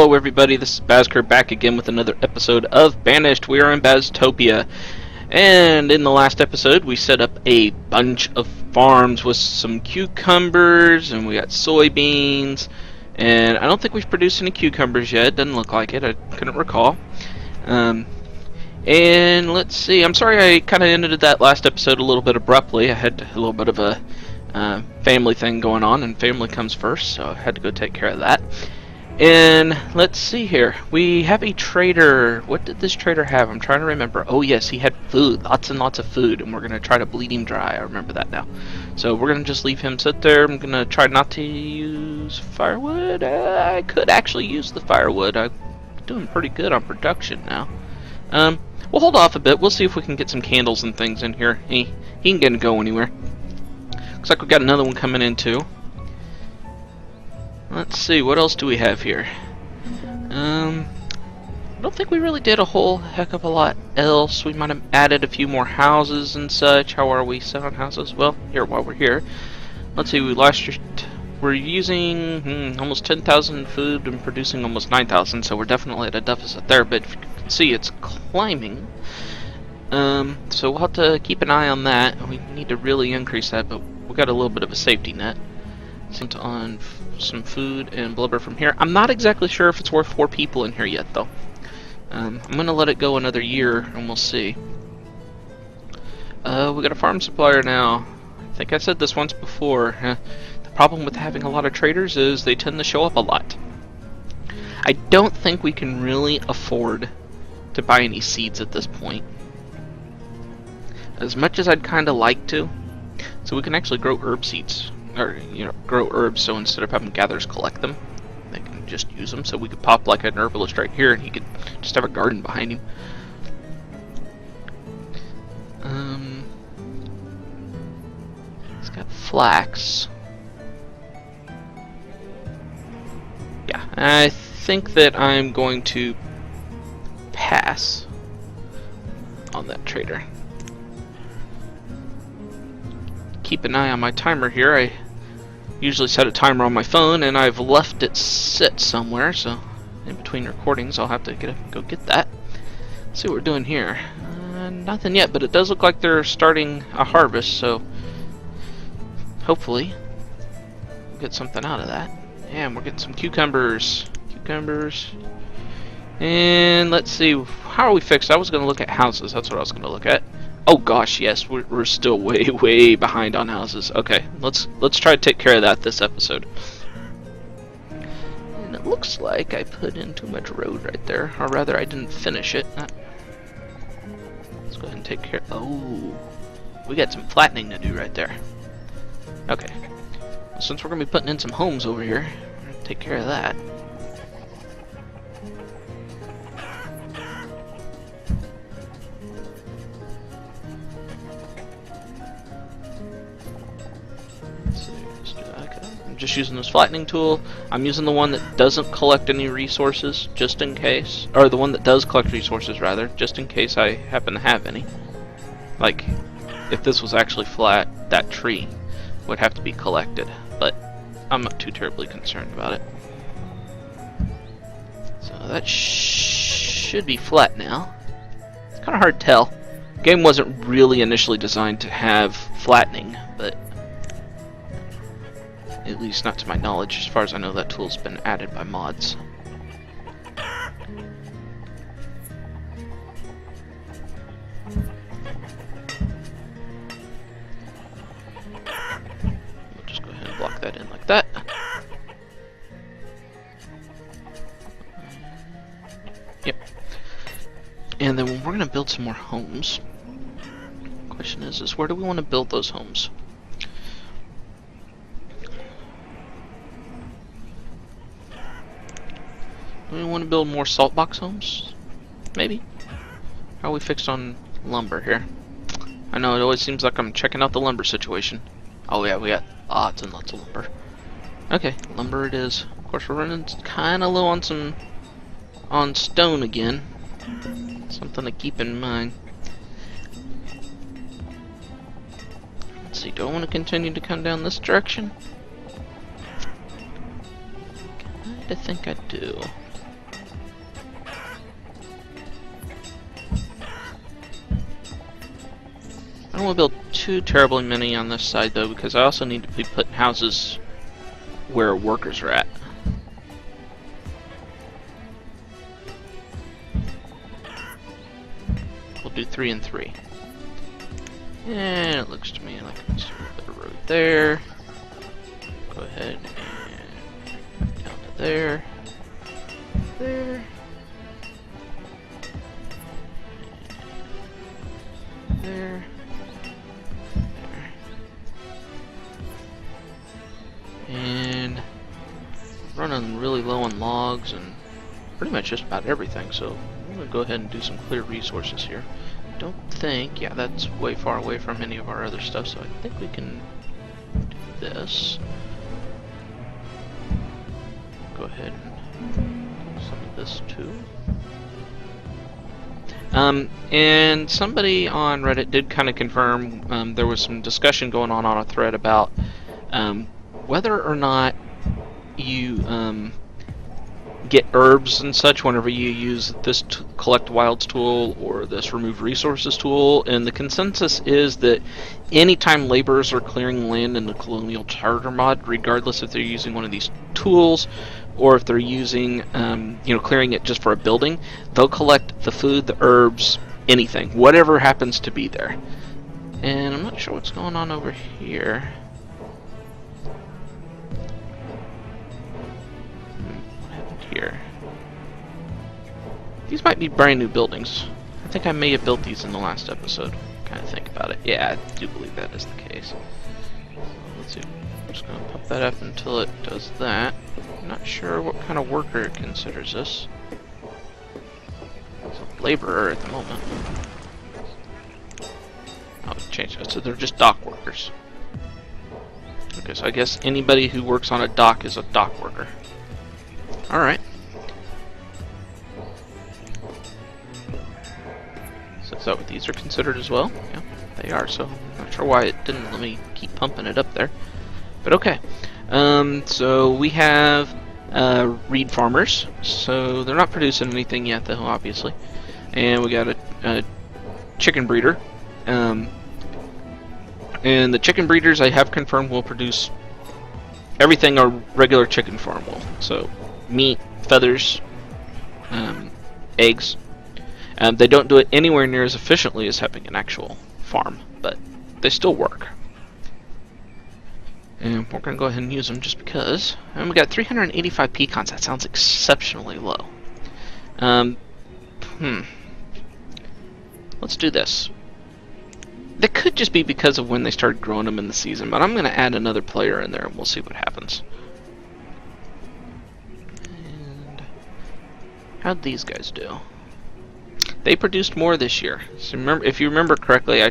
Hello everybody, this is Bazker back again with another episode of Banished. We are in Baztopia, and in the last episode we set up a bunch of farms with some cucumbers, and we got soybeans, and I don't think we've produced any cucumbers yet. Doesn't look like it, I couldn't recall. And let's see, I'm sorry I kind of ended that last episode a little bit abruptly. I had a little bit of a family thing going on, and family comes first, so I had to go take care of that. And let's see here. We have a trader. What did this trader have? I'm trying to remember. Oh yes, he had food. Lots and lots of food. And we're going to try to bleed him dry. I remember that now. So we're going to just leave him sit there. I'm going to try not to use firewood. I could actually use the firewood. I'm doing pretty good on production now. We'll hold off a bit. We'll see if we can get some candles and things in here. He ain't go anywhere. Looks like we got another one coming in too. Let's see, what else do we have here? I don't think we really did a whole heck of a lot else. We might have added a few more houses and such. How are we set on houses? Well, here, while we're here, let's see, we're using almost 10,000 food and producing almost 9,000, so we're definitely at a deficit there, but if you can see, it's climbing. So we'll have to keep an eye on that. We need to really increase that, but we got a little bit of a safety net. Sent on some food and blubber from here. I'm not exactly sure if it's worth 4 people in here yet, though. I'm going to let it go another year, and we'll see. We got a farm supplier now. I think I said this once before. The problem with having a lot of traders is they tend to show up a lot. I don't think we can really afford to buy any seeds at this point. As much as I'd kind of like to. So we can actually grow herb seeds. Or, you know, grow herbs, so instead of having gatherers collect them, they can just use them. So we could pop like an herbalist right here, and he could just have a garden behind him. He's got flax. Yeah, I think that I'm going to pass on that trader. Keep an eye on my timer here. I usually set a timer on my phone, and I've left it sit somewhere, so in between recordings I'll have to go get that. Let's see what we're doing here. Nothing yet, but it does look like they're starting a harvest, so hopefully we'll get something out of that. And we're getting some cucumbers. And let's see, how are we fixed? I was going to look at houses. That's what I was going to look at. Oh gosh, yes, we're still way behind on houses. Okay, let's try to take care of that this episode. And it looks like I put in too much road right there, or rather, I didn't finish it. Let's go ahead and take care. Oh, we got some flattening to do right there. Okay, well, since we're gonna be putting in some homes over here, we're gonna take care of that. Just using this flattening tool. I'm using the one that doesn't collect any resources, just in case, or the one that does collect resources rather, just in case I happen to have any. Like, if this was actually flat, that tree would have to be collected, but I'm not too terribly concerned about it. So that should be flat now. It's kind of hard to tell. The game wasn't really initially designed to have flattening, but at least not to my knowledge. As far as I know, that tool's been added by mods. We'll just go ahead and block that in like that. Yep. And then we're going to build some more homes. The question is where do we want to build those homes? We want to build more salt box homes? Maybe? How are we fixed on lumber here? I know it always seems like I'm checking out the lumber situation. Oh yeah, we got lots and lots of lumber. Okay, lumber it is. Of course we're running kinda low on stone again. Something to keep in mind. Let's see, do I want to continue to come down this direction? I think I do. I don't want to build too terribly many on this side though, because I also need to be putting houses where workers are at. We'll do 3 and 3. And it looks to me like it's a bit of road there. Go ahead and down to there. There. There. And running really low on logs and pretty much just about everything, so I'm going to go ahead and do some clear resources here. Don't think, yeah, that's way far away from any of our other stuff, so I think we can do this. Go ahead and do some of this too. And somebody on Reddit did kind of confirm there was some discussion going on a thread about whether or not you get herbs and such whenever you use this collect wilds tool or this remove resources tool, and the consensus is that anytime laborers are clearing land in the colonial charter mod, regardless if they're using one of these tools or if they're using clearing it just for a building, they'll collect the food, the herbs, anything, whatever happens to be there. And I'm not sure what's going on over here. Here. These might be brand new buildings. I think I may have built these in the last episode. Kind of think about it. Yeah, I do believe that is the case. Let's see. I'm just going to pump that up until it does that. I'm not sure what kind of worker it considers this. It's a laborer at the moment. I'll change it. So they're just dock workers. Okay, so I guess anybody who works on a dock is a dock worker. Alright. So is that what these are considered as well? Yeah, they are, so I'm not sure why it didn't let me keep pumping it up there. But okay. So we have reed farmers. So they're not producing anything yet though, obviously. And we got a chicken breeder. And the chicken breeders I have confirmed will produce everything a regular chicken farm will. So meat, feathers, eggs. They don't do it anywhere near as efficiently as having an actual farm, but they still work. And we're going to go ahead and use them just because. And we got 385 pecans. That sounds exceptionally low. Let's do this. That could just be because of when they started growing them in the season, but I'm going to add another player in there and we'll see what happens. How'd these guys do? They produced more this year. So remember, if you remember correctly,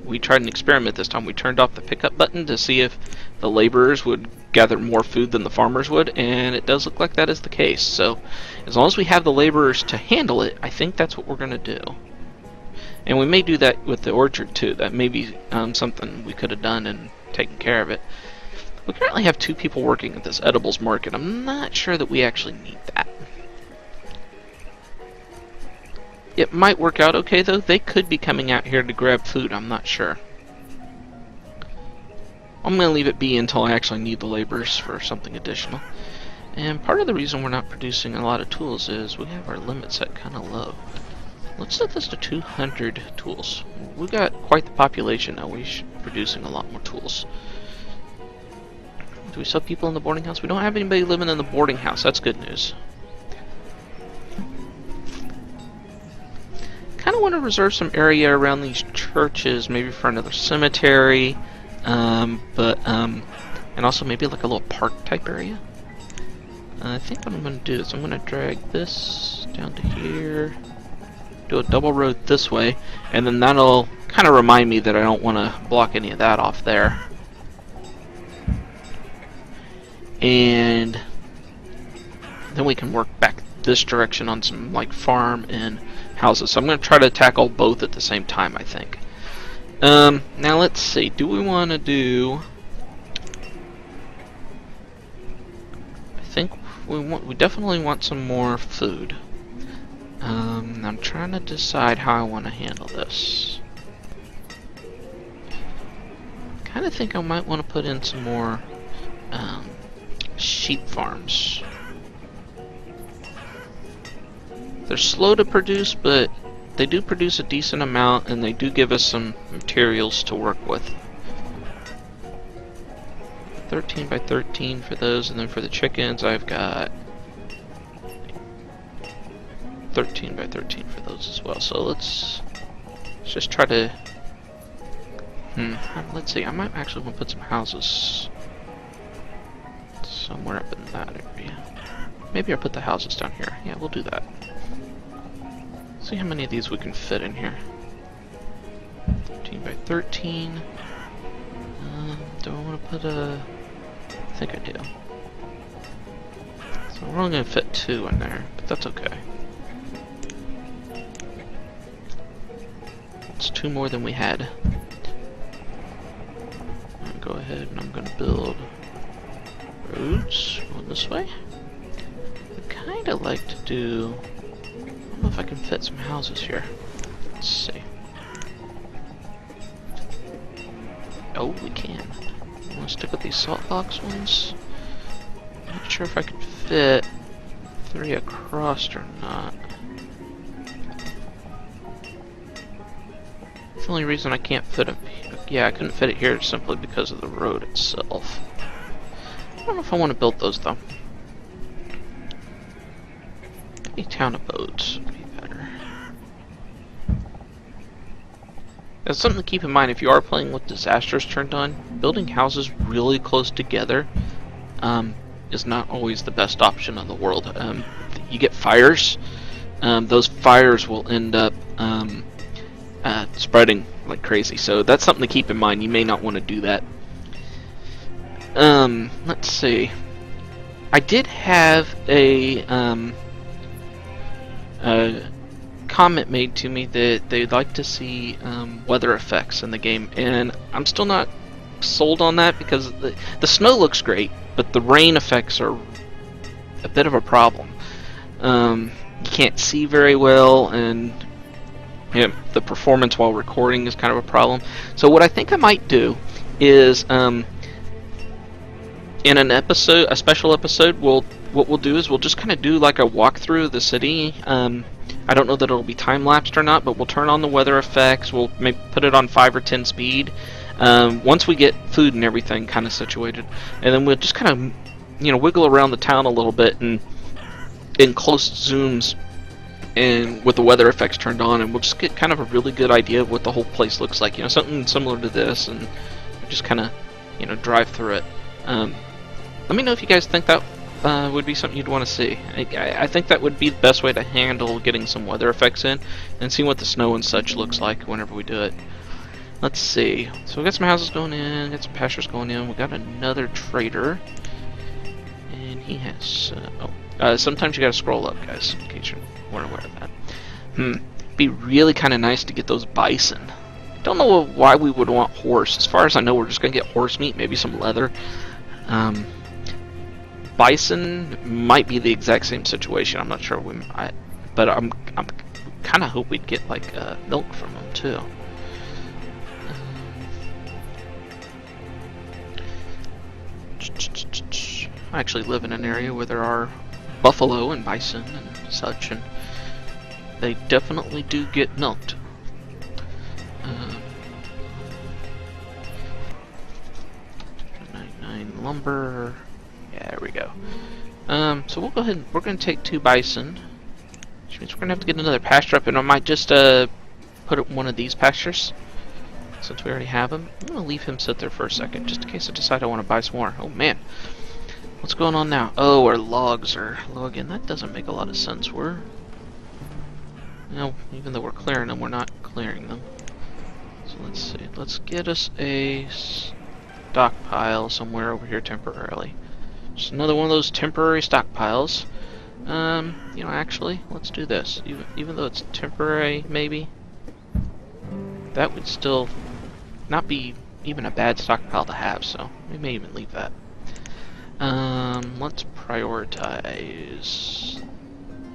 we tried an experiment this time. We turned off the pickup button to see if the laborers would gather more food than the farmers would, and it does look like that is the case. So as long as we have the laborers to handle it, I think that's what we're going to do. And we may do that with the orchard too. That may be something we could have done and taken care of it. We currently have 2 people working at this edibles market. I'm not sure that we actually need that. It might work out okay though. They could be coming out here to grab food. I'm not sure. I'm going to leave it be until I actually need the laborers for something additional. And part of the reason we're not producing a lot of tools is we have our limit set kind of low. Let's set this to 200 tools. We've got quite the population now. We should be producing a lot more tools. Do we still have people in the boarding house? We don't have anybody living in the boarding house. That's good news. Kind of want to reserve some area around these churches, maybe for another cemetery, and also maybe like a little park type area. I think what I'm going to do is I'm going to drag this down to here, do a double road this way, and then that'll kind of remind me that I don't want to block any of that off there. And then we can work back this direction on some like farm and houses. So I'm going to try to tackle both at the same time, I think. Now let's see. Do we want to do? I think we definitely want some more food. I'm trying to decide how I want to handle this. kind of think I might want to put in some more sheep farms. They're slow to produce, but they do produce a decent amount, and they do give us some materials to work with. 13 by 13 for those, and then for the chickens I've got 13 by 13 for those as well. So let's just try to let's see, I might actually want to put some houses somewhere up in that area. Maybe I'll put the houses down here. Yeah, we'll do that. See how many of these we can fit in here. 13 by 13. Do I want to put a... I think I do. So we're only going to fit 2 in there, but that's okay. It's 2 more than we had. I'm going to go ahead and I'm going to build roads going this way. I kind of like to do... I don't know if I can fit some houses here. Let's see. Oh, we can. I want to stick with these salt box ones. Not sure if I can fit 3 across or not. The only reason I can't fit them, yeah, I couldn't fit it here simply because of the road itself. I don't know if I want to build those though. Maybe town abodes would be better. That's something to keep in mind if you are playing with disasters turned on. Building houses really close together is not always the best option in the world. You get fires. Those fires will end up spreading like crazy. So that's something to keep in mind. You may not want to do that. Let's see. I did have a comment made to me that they'd like to see weather effects in the game, and I'm still not sold on that because the snow looks great, but the rain effects are a bit of a problem. You can't see very well, and the performance while recording is kind of a problem. So what I think I might do is in an episode, a special episode, what we'll do is we'll just kind of do like a walkthrough of the city. I don't know that it'll be time-lapsed or not, but we'll turn on the weather effects. We'll maybe put it on 5 or 10 speed. Once we get food and everything kind of situated, and then we'll just kind of, wiggle around the town a little bit and in close zooms, and with the weather effects turned on, and we'll just get kind of a really good idea of what the whole place looks like. Something similar to this, and just kind of, drive through it. Let me know if you guys think that would be something you'd want to see. I think that would be the best way to handle getting some weather effects in and see what the snow and such looks like whenever we do it. Let's see. So we got some houses going in, got some pastures going in. We got another trader, and he has. Sometimes you gotta scroll up, guys, in case you weren't aware of that. Be really kind of nice to get those bison. Don't know why we would want horse. As far as I know, we're just gonna get horse meat, maybe some leather. Bison might be the exact same situation. I'm not sure. But I'm kind of hope we'd get like milk from them too. I actually live in an area where there are buffalo and bison and such, and they definitely do get milked. 99 lumber. Yeah, there we go. So we'll go ahead and we're going to take 2 bison, which means we're going to have to get another pasture up, and I might just put up one of these pastures since we already have him. I'm going to leave him sit there for a second just in case I decide I want to buy some more. Oh man, what's going on now? Oh, our logs are low again. That doesn't make a lot of sense. Even though we're clearing them, we're not clearing them. So let's see. Let's get us a stockpile somewhere over here temporarily. Just another one of those temporary stockpiles. Actually, let's do this. Even though it's temporary, maybe, that would still not be even a bad stockpile to have, so we may even leave that. Let's prioritize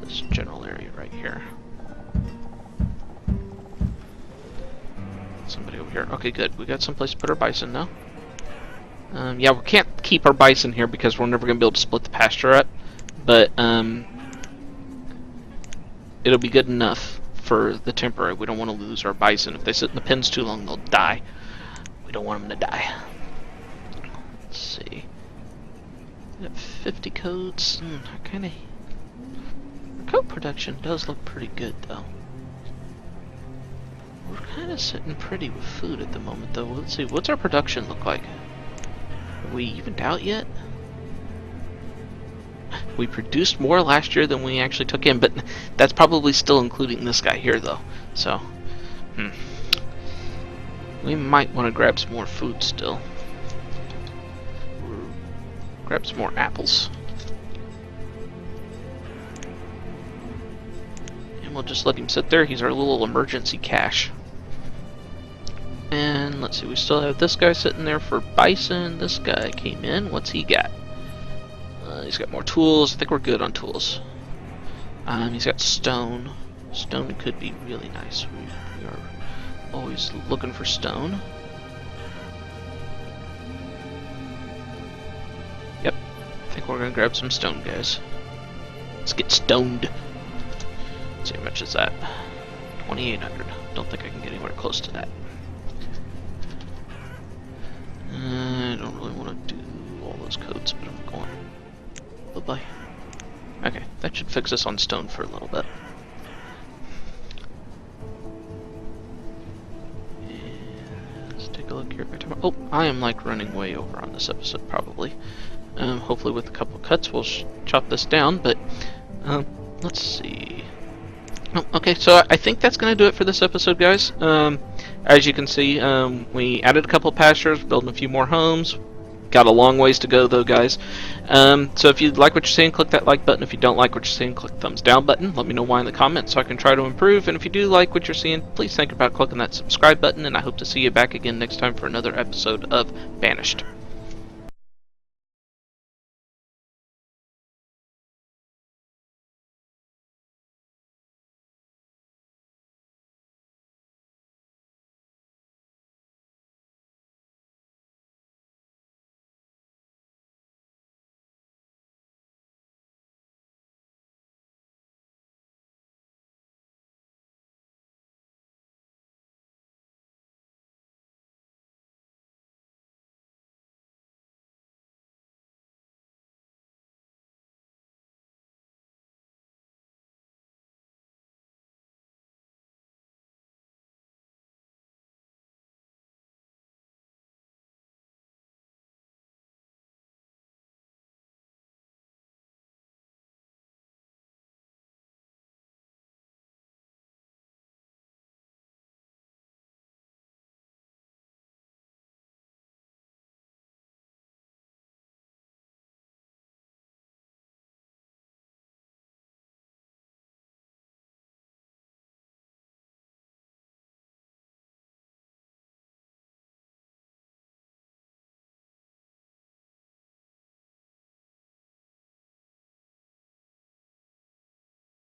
this general area right here. Somebody over here. Okay, good. We got someplace to put our bison now. Yeah, we can't keep our bison here because we're never going to be able to split the pasture up. But it'll be good enough for the temporary. We don't want to lose our bison. If they sit in the pens too long, they'll die. We don't want them to die. Let's see. We got 50 coats. Our coat production does look pretty good, though. We're kind of sitting pretty with food at the moment, though. Let's see. What's our production look like? Are we evened out yet? We produced more last year than we actually took in, but that's probably still including this guy here, though. So, we might want to grab some more food still. Grab some more apples. And we'll just let him sit there. He's our little emergency cache. And let's see, we still have this guy sitting there for bison. This guy came in. What's he got? He's got more tools. I think we're good on tools. He's got stone. Stone could be really nice. We are always looking for stone. Yep. I think we're going to grab some stone, guys. Let's get stoned. Let's see, how much is that? 2,800. Don't think I can get anywhere close to that. I don't really want to do all those codes, but I'm going. Bye-bye. Okay, that should fix us on stone for a little bit. And let's take a look here. Oh, I am like running way over on this episode, probably. Hopefully with a couple cuts we'll chop this down, but let's see. Oh, okay, so I think that's going to do it for this episode, guys. As you can see, we added a couple pastures, building a few more homes. Got a long ways to go, though, guys. So if you like what you're seeing, click that like button. If you don't like what you're seeing, click the thumbs down button. Let me know why in the comments so I can try to improve. And if you do like what you're seeing, please think about clicking that subscribe button. And I hope to see you back again next time for another episode of Banished.